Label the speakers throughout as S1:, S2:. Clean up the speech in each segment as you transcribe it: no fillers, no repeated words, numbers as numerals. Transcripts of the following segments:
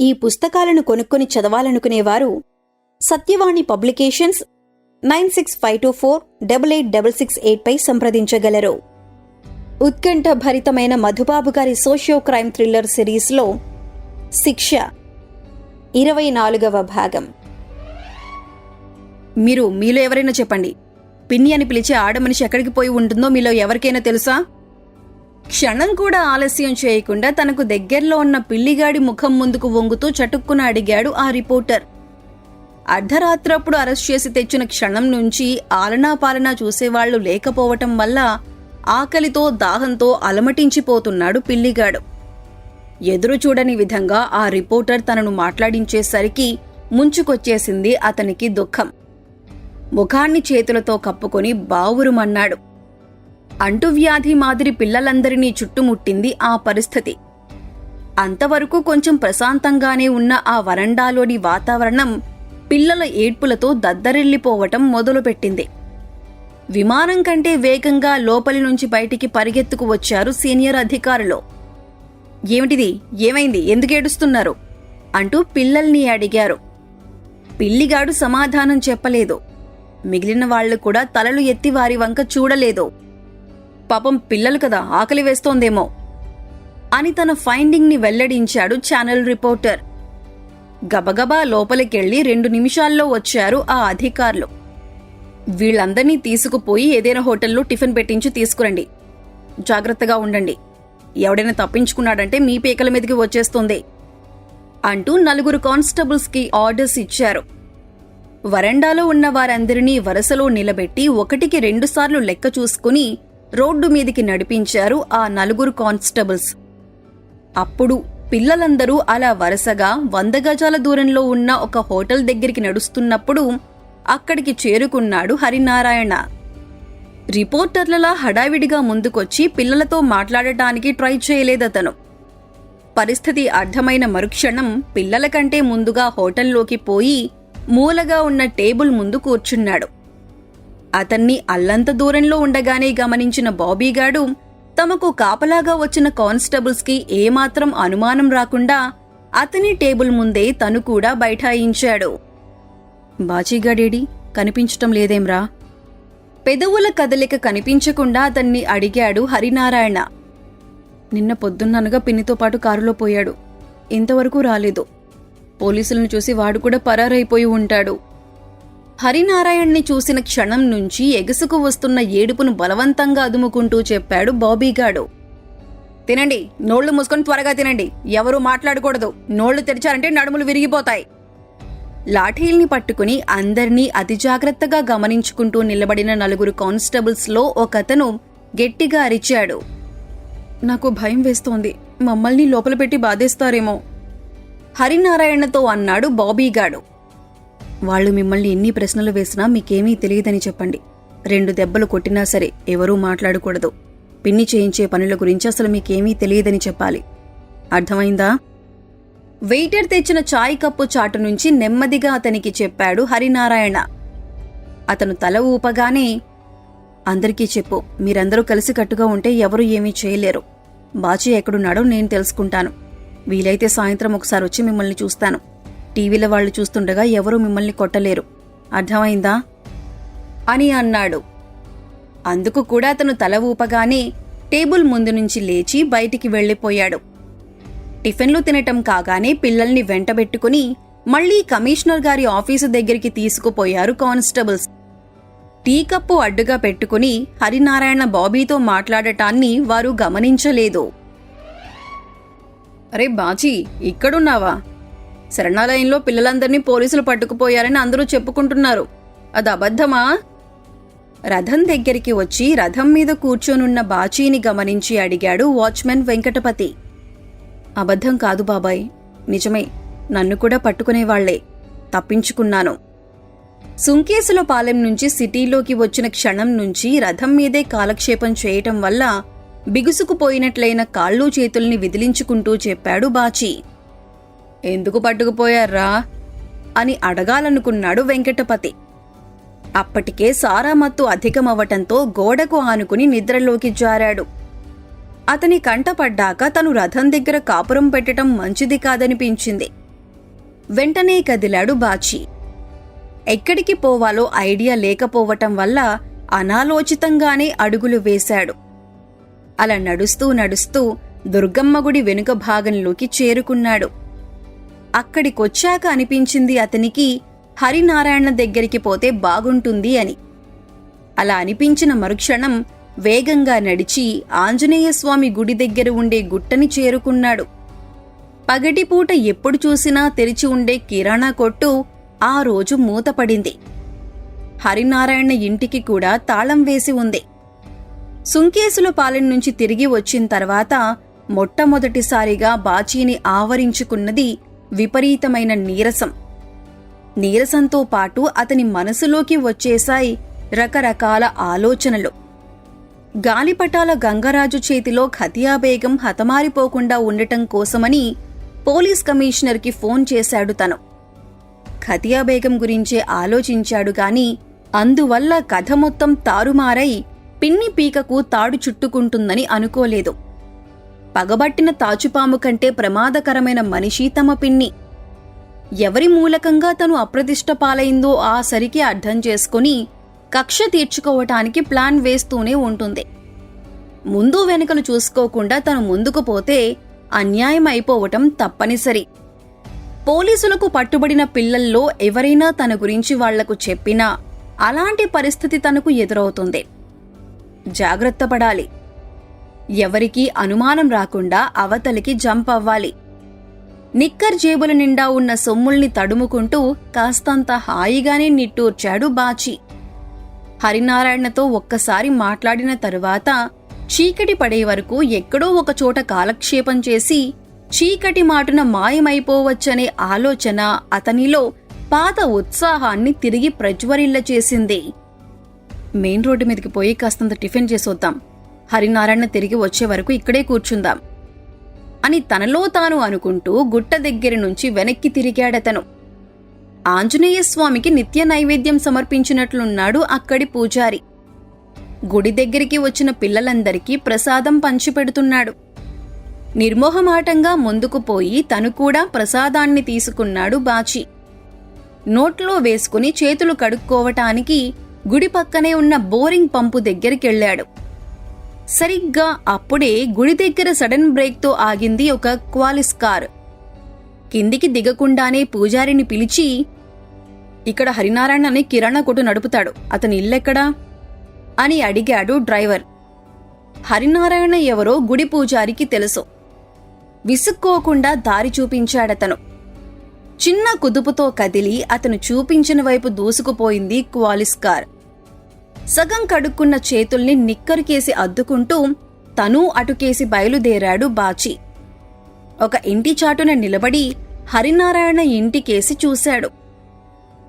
S1: ఈ పుస్తకాలను కొనుక్కొని చదవాలనుకునేవారు సత్యవాణి పబ్లికేషన్స్ 9652488668 పై సంప్రదించగలరు. ఉత్కంఠ భరితమైన మధుబాబు గారి సోషియో క్రైమ్ థ్రిల్లర్ సిరీస్లో శిక్ష 24వ భాగం. మీలో ఎవరైనా చెప్పండి, పిన్ని అని పిలిచే ఆడమనిషి ఎక్కడికి పోయి ఉంటుందో మీలో ఎవరికైనా తెలుసా? క్షణం కూడా ఆలస్యం చేయకుండా తనకు దగ్గరలో ఉన్న పిల్లిగాడి ముఖం ముందుకు వంగుతూ చటుక్కున అడిగాడు ఆ రిపోర్టర్. అర్ధరాత్రప్పుడు అరెస్ట్ చేసి తెచ్చిన క్షణం నుంచి ఆలనా పాలనా చూసేవాళ్లు లేకపోవటం వల్ల ఆకలితో దాహంతో అలమటించిపోతున్నాడు పిల్లిగాడు. ఎదురు చూడని విధంగా ఆ రిపోర్టర్ తనను మాట్లాడించేసరికి ముంచుకొచ్చేసింది అతనికి దుఃఖం. ముఖాన్ని చేతులతో కప్పుకొని బావురుమన్నాడు. అంటువ్యాధి మాదిరి పిల్లలందరినీ చుట్టుముట్టింది ఆ పరిస్థితి. అంతవరకు కొంచెం ప్రశాంతంగానే ఉన్న ఆ వరండాలోని వాతావరణం పిల్లల ఏడ్పులతో దద్దరిల్లిపోవటం మొదలుపెట్టింది. విమానం కంటే వేగంగా లోపలి నుంచి బయటికి పరిగెత్తుకు వచ్చారు సీనియర్ అధికారులు. ఏమిటిది? ఏమైంది? ఎందుకేడుస్తున్నారు? అంటూ పిల్లల్ని అడిగారు. పిల్లిగాడు సమాధానం చెప్పలేదు. మిగిలిన వాళ్లు కూడా తలలు ఎత్తి వారి వంక చూడలేదు. పాపం పిల్లలు కదా, ఆకలి వేస్తోందేమో అని తన ఫైండింగ్ ని వెల్లడించాడు ఛానల్ రిపోర్టర్. గబగబా లోపలికెళ్లి 2 నిమిషాల్లో వచ్చారు ఆ అధికారులు. వీళ్లందర్నీ తీసుకుపోయి ఏదైనా హోటల్లో టిఫిన్ పెట్టించి తీసుకురండి. జాగ్రత్తగా ఉండండి. ఎవడైనా తప్పించుకున్నాడంటే మీ పీకల మీదకి వచ్చేస్తుంది అంటూ 4 కానిస్టేబుల్స్ కి ఆర్డర్స్ ఇచ్చారు. వరండాలో ఉన్న వారందరినీ వరుసలో నిలబెట్టి 1కి 2 సార్లు లెక్క చూసుకుని రోడ్డు మీదికి నడిపించారు ఆ 4 కానిస్టేబుల్స్. అప్పుడు పిల్లలందరూ అలా వరుసగా 100 గజాల దూరంలో ఉన్న ఒక హోటల్ దగ్గరికి నడుస్తున్నప్పుడు అక్కడికి చేరుకున్నాడు హరినారాయణ. రిపోర్టర్లలా హడావిడిగా ముందుకొచ్చి పిల్లలతో మాట్లాడటానికి ట్రై చేయలేదతను. పరిస్థితి అర్థమైన మరుక్షణం పిల్లల కంటే ముందుగా హోటల్లోకి పోయి మూలగా ఉన్న టేబుల్ ముందు కూర్చున్నాడు. అతన్ని అల్లంత దూరంలో ఉండగానే గమనించిన బాబీగాడు తమకు కాపలాగా వచ్చిన కానిస్టేబుల్స్ కి ఏమాత్రం అనుమానం రాకుండా అతని టేబుల్ ముందే తను కూడా బైఠాయించాడు. బాచీగాడేడి? కనిపించటం లేదేమ్రా? పెదవుల కదలిక కనిపించకుండా అతన్ని అడిగాడు హరినారాయణ. నిన్న పొద్దున్ననగా పిన్నితో పాటు కారులో పోయాడు. ఇంతవరకు రాలేదు. పోలీసులను చూసి వాడు కూడా పరారైపోయి ఉంటాడు. హరినారాయణ్ని చూసిన క్షణం నుంచి ఎగసుకు వస్తున్న ఏడుపును బలవంతంగా అదుముకుంటూ చెప్పాడు బాబీగాడు. తినండి, నోళ్లు మూసుకొని త్వరగా తినండి. ఎవరూ మాట్లాడకూడదు. నోళ్లు తెరిచారంటే నడుములు విరిగిపోతాయి. లాఠీల్ని పట్టుకుని అందర్నీ అతి జాగ్రత్తగా గమనించుకుంటూ నిలబడిన 4 కానిస్టేబుల్స్ లో ఒకతను గట్టిగా అరిచాడు. నాకు భయం వేస్తోంది. మమ్మల్ని లోపల పెట్టి బాధేస్తారేమో హరినారాయణతో అన్నాడు బాబీగాడు. వాళ్లు మిమ్మల్ని ఎన్ని ప్రశ్నలు వేసినా మీకేమీ తెలియదని చెప్పండి. 2 దెబ్బలు కొట్టినా సరే ఎవరూ మాట్లాడకూడదు. పిన్ని చేయించే పనుల గురించి అసలు మీకేమీ తెలియదని చెప్పాలి. అర్థమైందా? వెయిటర్ తెచ్చిన చాయ్ కప్పు చాటు నుంచి నెమ్మదిగా అతనికి చెప్పాడు హరినారాయణ. అతను తల ఊపగానే, అందరికీ చెప్పు. మీరందరూ కలిసికట్టుగా ఉంటే ఎవరూ ఏమీ చేయలేరు. బాచీ ఎక్కడున్నాడో నేను తెలుసుకుంటాను. వీలైతే సాయంత్రం ఒకసారి వచ్చి మిమ్మల్ని చూస్తాను. టీవీలో వాళ్లు చూస్తుండగా ఎవరూ మిమ్మల్ని కొట్టలేరు. అర్థమైందా అని అన్నాడు. అందుకు కూడా అతను తల ఊపగానే టేబుల్ ముందు నుంచి లేచి బయటికి వెళ్లిపోయాడు. టిఫిన్లు తినటం కాగానే పిల్లల్ని వెంటబెట్టుకుని మళ్లీ కమిషనర్ గారి ఆఫీసు దగ్గరికి తీసుకుపోయారు కానిస్టేబుల్స్. టీ కప్పు అడ్డుగా పెట్టుకుని హరినారాయణ బాబీతో మాట్లాడటాన్ని వారు గమనించలేదు. అరే బాచీ, ఇక్కడున్నావా? శరణాలయంలో పిల్లలందర్నీ పోలీసులు పట్టుకుపోయారని అందరూ చెప్పుకుంటున్నారు. అది అబద్ధమా? రథం దగ్గరికి వచ్చి రథం మీద కూర్చొనున్న బాచీని గమనించి అడిగాడు వాచ్మెన్ వెంకటపతి. అబద్ధం కాదు బాబాయ్, నిజమే. నన్ను కూడా పట్టుకునేవాళ్లే. తప్పించుకున్నాను. సుంకేసుల పాలెం నుంచి సిటీలోకి వచ్చిన క్షణం నుంచి రథం మీదే కాలక్షేపం చేయటం వల్ల బిగుసుకుపోయినట్లయిన కాళ్ళు చేతుల్ని విదిలించుకుంటూ చెప్పాడు బాచీ. ఎందుకు పట్టుకుపోయారా అని అడగాలనుకున్నాడు వెంకటపతి. అప్పటికే సారామత్తు అధికమవ్వటంతో గోడకు ఆనుకుని నిద్రలోకి జారాడు. అతని కంటపడ్డాక తను రథం దగ్గర కాపురం పెట్టడం మంచిది కాదనిపించింది. వెంటనే కదిలాడు బాచి. ఎక్కడికి పోవాలో ఐడియా లేకపోవటం వల్ల అనాలోచితంగానే అడుగులు వేశాడు. అలా నడుస్తూ నడుస్తూ దుర్గమ్మ గుడి వెనుక భాగంలోకి చేరుకున్నాడు. అక్కడికొచ్చాక అనిపించింది అతనికి హరినారాయణ దగ్గరికి పోతే బాగుంటుంది అని. అలా అనిపించిన మరుక్షణం వేగంగా నడిచి ఆంజనేయస్వామి గుడి దగ్గర ఉండే గుట్టని చేరుకున్నాడు. పగటిపూట ఎప్పుడు చూసినా తెరిచి ఉండే కిరాణా కొట్టు ఆ రోజు మూతపడింది. హరినారాయణ ఇంటికి కూడా తాళం వేసి ఉంది. సుంకేసుల పాలెం నుంచి తిరిగి వచ్చిన తర్వాత మొట్టమొదటిసారిగా బాచీని ఆవరించుకున్నది విపరీతమైన నీరసం. నీరసంతో పాటు అతని మనసులోకి వచ్చేశాయి రకరకాల ఆలోచనలు. గాలిపటాల గంగరాజు చేతిలో ఖతియాబేగం హతమారిపోకుండా ఉండటం కోసమని పోలీస్ కమిషనర్కి ఫోన్ చేశాడు తను. ఖతియాబేగం గురించే ఆలోచించాడు గాని అందువల్ల కథ మొత్తం తారుమారై పిన్ని పీకకు తాడు చుట్టుకుంటుందని అనుకోలేదు. పగబట్టిన తాచుపాము కంటే ప్రమాదకరమైన మనిషి తమ పిన్ని. ఎవరి మూలకంగా తను అప్రతిష్ట పాలైందో ఆ సరికి అర్థం చేసుకుని కక్ష తీర్చుకోవటానికి ప్లాన్ వేస్తూనే ఉంటుంది. ముందు వెనుకలు చూసుకోకుండా తను ముందుకు పోతే అన్యాయం అయిపోవటం తప్పనిసరి. పోలీసులకు పట్టుబడిన పిల్లల్లో ఎవరైనా తన గురించి వాళ్లకు చెప్పినా అలాంటి పరిస్థితి తనకు ఎదురవుతుంది. జాగ్రత్త పడాలి. ఎవరికీ అనుమానం రాకుండా అవతలికి జంప్ అవ్వాలి. నిక్కర్ జేబుల నిండా ఉన్న సొమ్ముల్ని తడుముకుంటూ కాస్తంత హాయిగానే నిట్టూర్చాడు బాచి. హరినారాయణతో ఒక్కసారి మాట్లాడిన తరువాత చీకటి పడే వరకు ఎక్కడో ఒకచోట కాలక్షేపం చేసి చీకటి మాటున మాయమైపోవచ్చనే ఆలోచన అతనిలో పాత ఉత్సాహాన్ని తిరిగి ప్రజ్వరిల్ల చేసింది. మెయిన్ రోడ్డు మీదకి పోయి కాస్తంత టిఫిన్ చేసొద్దాం. హరినారాయణ తిరిగి వచ్చే వరకు ఇక్కడే కూర్చుందాం అని తనలో తాను అనుకుంటూ గుట్ట దగ్గర నుంచి వెనక్కి తిరిగాడతను. ఆంజనేయస్వామికి నిత్య నైవేద్యం సమర్పించినట్లున్నాడు అక్కడి పూజారి. గుడి దగ్గరికి వచ్చిన పిల్లలందరికీ ప్రసాదం పంచిపెడుతున్నాడు. నిర్మోహమాటంగా ముందుకు పోయి తను కూడా ప్రసాదాన్ని తీసుకున్నాడు బాచి. నోట్లో వేసుకుని చేతులు కడుక్కోవటానికి గుడి పక్కనే ఉన్న బోరింగ్ పంపు దగ్గరికెళ్లాడు. సరిగ్గా అప్పుడే గుడి దగ్గర సడన్ బ్రేక్తో ఆగింది ఒక క్వాలిస్ కారు. కిందికి దిగకుండానే పూజారిని పిలిచి, ఇక్కడ హరినారాయణ అని కిరాణా కొట్టు నడుపుతాడు, అతని ఇల్లెక్కడా అని అడిగాడు డ్రైవర్. హరినారాయణ ఎవరో గుడి పూజారికి తెలుసు. విసుక్కోకుండా దారి చూపించాడతను. చిన్న కుదుపుతో కదిలి అతను చూపించిన వైపు దూసుకుపోయింది క్వాలిస్ కార్. సగం కడుక్కున్న చేతుల్ని నిక్కరుకేసి అద్దుకుంటూ తనూ అటుకేసి బయలుదేరాడు బాచి. ఒక ఇంటి చాటున నిలబడి హరినారాయణ ఇంటికేసి చూశాడు.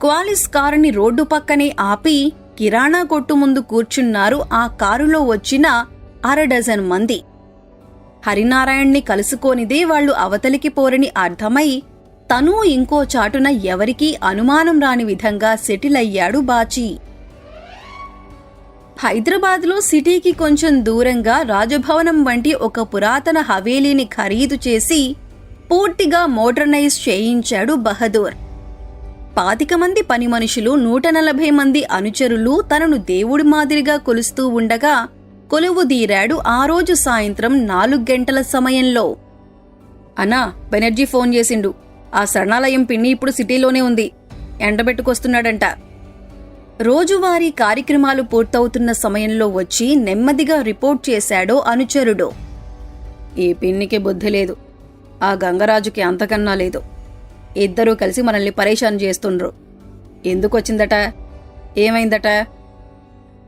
S1: క్వాలిస్ కారుని రోడ్డు పక్కనే ఆపి కిరాణా కొట్టు ముందు కూర్చున్నారు ఆ కారులో వచ్చిన 6 డజన్ మంది. హరినారాయణ్ణి కలుసుకోనిదే వాళ్లు అవతలికి పోరని అర్థమై తనూ ఇంకో చాటున ఎవరికీ అనుమానం రాని విధంగా సెటిల్ అయ్యాడు బాచి. హైదరాబాద్లో సిటీకి కొంచెం దూరంగా రాజభవనం వంటి ఒక పురాతన హవేలీని ఖరీదు చేసి పూర్తిగా మోడర్నైజ్ చేయించాడు బహదూర్. 25 మంది పని మనుషులు, 140 మంది అనుచరులు తనను దేవుడి మాదిరిగా కొలుస్తూ ఉండగా కొలువుదీరాడు ఆ రోజు సాయంత్రం 4 గంటల సమయంలో. అన్నా, బెనర్జీ ఫోన్ చేసిండు. ఆ శరణాలయం పిన్ని ఇప్పుడు సిటీలోనే ఉంది, ఎండబెట్టుకొస్తున్నాడంట. రోజువారీ కార్యక్రమాలు పూర్తవుతున్న సమయంలో వచ్చి నెమ్మదిగా రిపోర్ట్ చేశాడో అనుచరుడు. ఈ పిన్నికి బుద్ధి లేదు, ఆ గంగరాజుకి అంతకన్నా లేదు. ఇద్దరూ కలిసి మనల్ని పరేషాన్ చేస్తుండ్రు. ఎందుకొచ్చిందట, ఏమైందట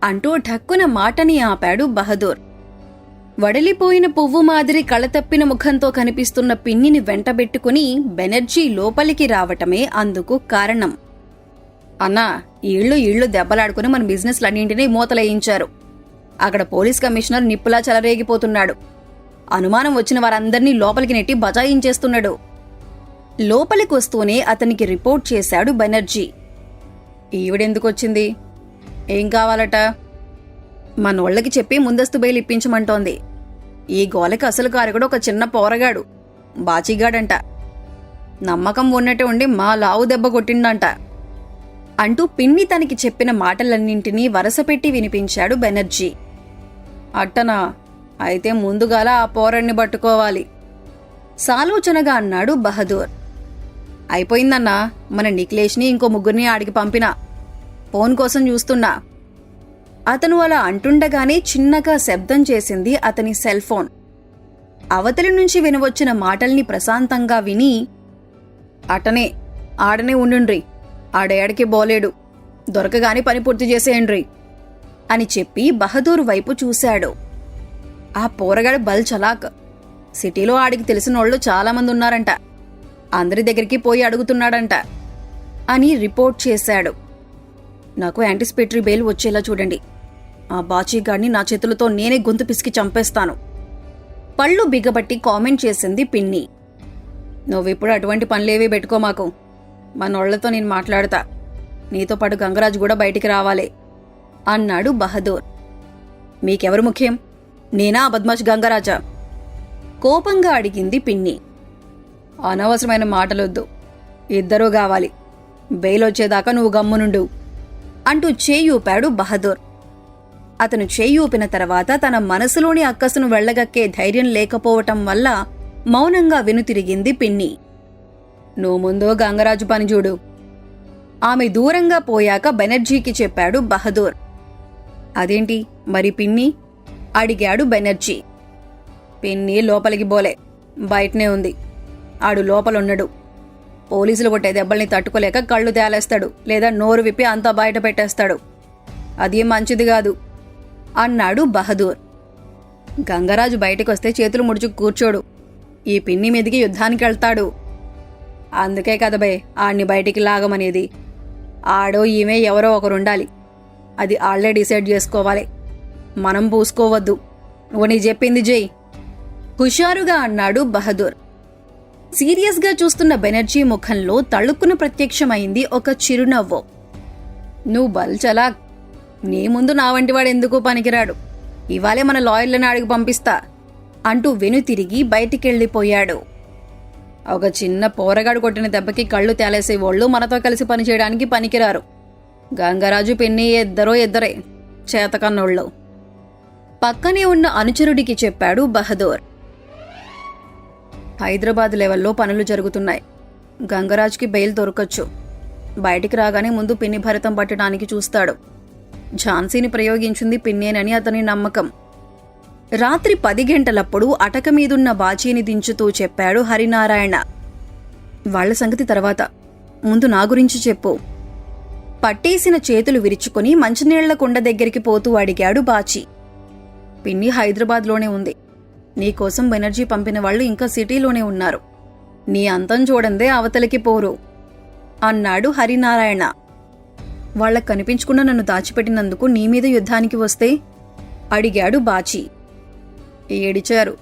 S1: అంటూ ఠక్కున మాటని ఆపాడు బహదూర్. వడలిపోయిన పువ్వు మాదిరి కళతప్పిన ముఖంతో కనిపిస్తున్న పిన్నిని వెంటబెట్టుకుని బెనర్జీ లోపలికి రావటమే అందుకు కారణం. అన్నా, ఈళ్లు దెబ్బలాడుకుని మన బిజినెస్లన్నింటినీ మూతలేయించారు. అక్కడ పోలీస్ కమిషనర్ నిప్పులా చెలరేగిపోతున్నాడు. అనుమానం వచ్చిన వారందర్నీ లోపలికి నెట్టి బజాయించేస్తున్నాడు. లోపలికొస్తూనే అతనికి రిపోర్ట్ చేశాడు బెనర్జీ. ఈవిడెందుకొచ్చింది, ఏం కావాలట? మనోళ్ళకి చెప్పి ముందస్తు బెయిల్ ఇప్పించమంటోంది. ఈ గోలకి అసలు కారకుడు ఒక చిన్న పోరగాడు, బాచిగాడంట. నమ్మకం ఉన్నట్టు ఉండి మా లావు దెబ్బ కొట్టిందంట అంటూ పిన్ని తనకి చెప్పిన మాటలన్నింటినీ వరసపెట్టి వినిపించాడు బెనర్జీ. అట్టనా, అయితే ముందుగాల ఆ పోరన్ని పట్టుకోవాలి సాలోచనగా అన్నాడు బహదూర్. అయిపోయిందన్నా, మన నిఖిలేష్ని ఇంకో ముగ్గురిని ఆడికి పంపినా, ఫోన్ కోసం చూస్తున్నా. అతను అలా అంటుండగానే చిన్నగా శబ్దం చేసింది అతని సెల్ ఫోన్. అవతలి నుంచి వినవచ్చిన మాటల్ని ప్రశాంతంగా విని, అటనే ఆడనే ఉండుండ్రి, ఆడేడికి బోలేడు, దొరకగానే పని పూర్తి చేసేయండ్రి అని చెప్పి బహదూర్ వైపు చూశాడు. ఆ పోరగాడు బల్ చలాక్, సిటీలో ఆడికి తెలిసినోళ్లు చాలామంది ఉన్నారంట, అందరి దగ్గరికి పోయి అడుగుతున్నాడంట అని రిపోర్ట్ చేశాడు. నాకు యాంటిసిపేటరీ బెయిల్ వచ్చేలా చూడండి, ఆ బాచీగాడిని నా చేతులతో నేనే గొంతు పిసికి చంపేస్తాను పళ్ళు బిగబట్టి కామెంట్ చేసింది పిన్ని. నువ్విప్పుడు అటువంటి పనులేవీ పెట్టుకో మాకు, మనోళ్లతో నేను మాట్లాడతా, నీతో పాటు గంగరాజు కూడా బయటికి రావాలి అన్నాడు బహదూర్. మీకెవరు ముఖ్యం, నేనా బద్మాష్ గంగరాజా కోపంగా అడిగింది పిన్ని. అనవసరమైన మాటలొద్దు, ఇద్దరూ కావాలి, బెయిల్ వచ్చేదాకా నువ్వు గమ్మునుండు అంటూ చేయూపాడు బహదూర్. అతను చేయూపిన తర్వాత తన మనసులోని అక్కసును వెళ్లగక్కే ధైర్యం లేకపోవటం వల్ల మౌనంగా వెనుతిరిగింది పిన్ని. నువ్వు ముందు గంగరాజు పని చూడు. ఆమె దూరంగా పోయాక బెనర్జీకి చెప్పాడు బహదూర్. అదేంటి మరి పిన్ని అడిగాడు బెనర్జీ. పిన్ని లోపలికి బోలే, బయటనే ఉంది, ఆడు లోపలున్నాడు. పోలీసులు కొట్టే దెబ్బల్ని తట్టుకోలేక కళ్ళు తేలేస్తాడు, లేదా నోరు విప్పి అంతా బయట పెట్టేస్తాడు, అదేం మంచిది కాదు అన్నాడు బహదూర్. గంగరాజు బయటకొస్తే చేతులు ముడుచు కూర్చోడు, ఈ పిన్ని మీదికి యుద్ధానికి వెళ్తాడు. అందుకే కదా బే ఆడిని బయటికి లాగమనేది. ఆడో ఈమె ఎవరో ఒకరుండాలి, అది ఆళ్లే డిసైడ్ చేసుకోవాలి, మనం పూసుకోవద్దు. నువ్వు నీ చెప్పింది చెయ్యి హుషారుగా అన్నాడు బహదూర్. సీరియస్గా చూస్తున్న బెనర్జీ ముఖంలో తళుక్కున ప్రత్యక్షమైంది ఒక చిరునవ్వు. నువ్వు బల్చలా, నీ ముందు నా వంటివాడెందుకు పనికిరాడు, ఇవాళే మన లాయర్లను అడిగి పంపిస్తా అంటూ వెనుతిరిగి బయటికెళ్లిపోయాడు. ఒక చిన్న పోరగాడు కొట్టిన దెబ్బకి కళ్ళు తేలేసేవాళ్లు మనతో కలిసి పనిచేయడానికి పనికిరారు. గంగరాజు పిన్ని ఇద్దరే చేతకన్నోళ్ళు పక్కనే ఉన్న అనుచరుడికి చెప్పాడు బహదూర్. హైదరాబాద్ లెవెల్లో పనులు జరుగుతున్నాయి, గంగరాజ్కి బెయిల్ దొరకచ్చు. బయటికి రాగానే ముందు పిన్ని భరతం పట్టడానికి చూస్తాడు. ఝాన్సీని ప్రయోగించింది పిన్నేనని అతని నమ్మకం. రాత్రి 10 గంటలప్పుడు అటక మీదున్న బాచీని దించుతూ చెప్పాడు హరినారాయణ. వాళ్ల సంగతి తర్వాత, ముందు నా గురించి చెప్పు. పట్టేసిన చేతులు విరుచుకుని మంచినీళ్ల కుండ దగ్గరికి పోతూ అడిగాడు బాచీ. పిన్ని హైదరాబాద్లోనే ఉంది, నీకోసం బెనర్జీ పంపిన వాళ్ళు ఇంకా సిటీలోనే ఉన్నారు, నీ అంతం చూడందే అవతలికి పోరు అన్నాడు హరినారాయణ. వాళ్లకు కనిపించకుండా నన్ను దాచిపెట్టినందుకు నీ మీద యుద్ధానికి వస్తే అడిగాడు బాచీ. ఏడిచారు,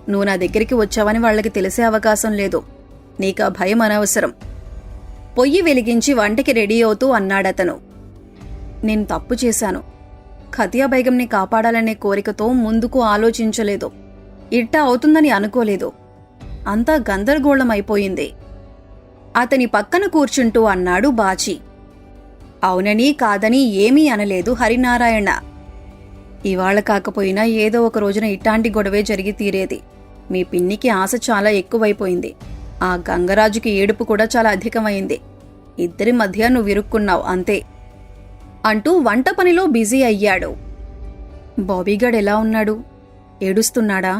S1: నువ్వు నా దగ్గరికి వచ్చావని వాళ్లకి తెలిసే అవకాశం లేదు, నీకా భయం అనవసరం. పొయ్యి వెలిగించి వంటకి రెడీ అవుతూ అన్నాడతను. నేను తప్పు చేశాను, ఖతియా బేగంని కాపాడాలనే కోరికతో ముందుకు ఆలోచించలేదు, ఇట్టా అవుతుందని అనుకోలేదు, అంతా గందరగోళమైపోయింది అతని పక్కన కూర్చుంటూ అన్నాడు బాచీ. అవునని కాదని ఏమీ అనలేదు హరినారాయణ. ఇవాళ కాకపోయినా ఏదో ఒక రోజున ఇట్లాంటి గొడవే జరిగి తీరేది. మీ పిన్నికి ఆశ చాలా ఎక్కువైపోయింది, ఆ గంగరాజుకి ఏడుపు కూడా చాలా అధికమైంది, ఇద్దరి మధ్య నువ్వు ఇరుక్కున్నావు అంతే అంటూ వంట పనిలో బిజీ అయ్యాడు. బాబీగాడ్ ఎలా ఉన్నాడు, ఏడుస్తున్నాడా?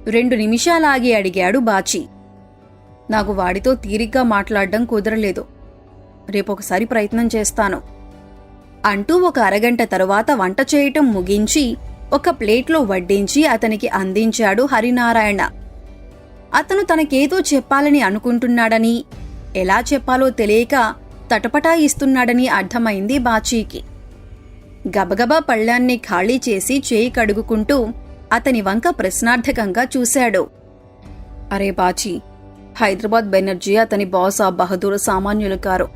S1: 2 నిమిషాలాగి అడిగాడు బాచీ. నాకు వాడితో తీరిగ్గా మాట్లాడడం కుదరలేదు, రేపొకసారి ప్రయత్నం చేస్తాను అంటూ ఒక అరగంట తరువాత వంట చేయటం ముగించి ఒక ప్లేట్లో వడ్డించి అతనికి అందించాడు హరినారాయణ. అతను తనకేదో చెప్పాలని అనుకుంటున్నాడని, ఎలా చెప్పాలో తెలియక తటపటాయిస్తున్నాడని అర్థమైంది బాచీకి. గబగబా పళ్ళాన్ని ఖాళీ చేసి చేయి కడుగుకుంటూ అతని వంక ప్రశ్నార్థకంగా చూశాడు. అరే బాచీ, హైదరాబాద్ బెనర్జీ అతని బాస్ ఆ బహదూర్ సామాన్యులు కారు.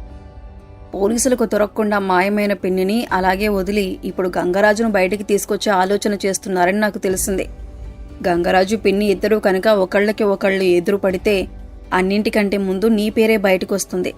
S1: పోలీసులకు దొరకకుండా మాయమైన పిన్నిని అలాగే వదిలి ఇప్పుడు గంగరాజును బయటికి తీసుకొచ్చే ఆలోచన చేస్తున్నారని నాకు తెలిసింది. గంగరాజు పిన్ని ఇద్దరూ కనుక ఒకళ్ళకి ఒకళ్ళు ఎదురు పడితే అన్నింటికంటే ముందు నీ పేరే బయటకొస్తుంది.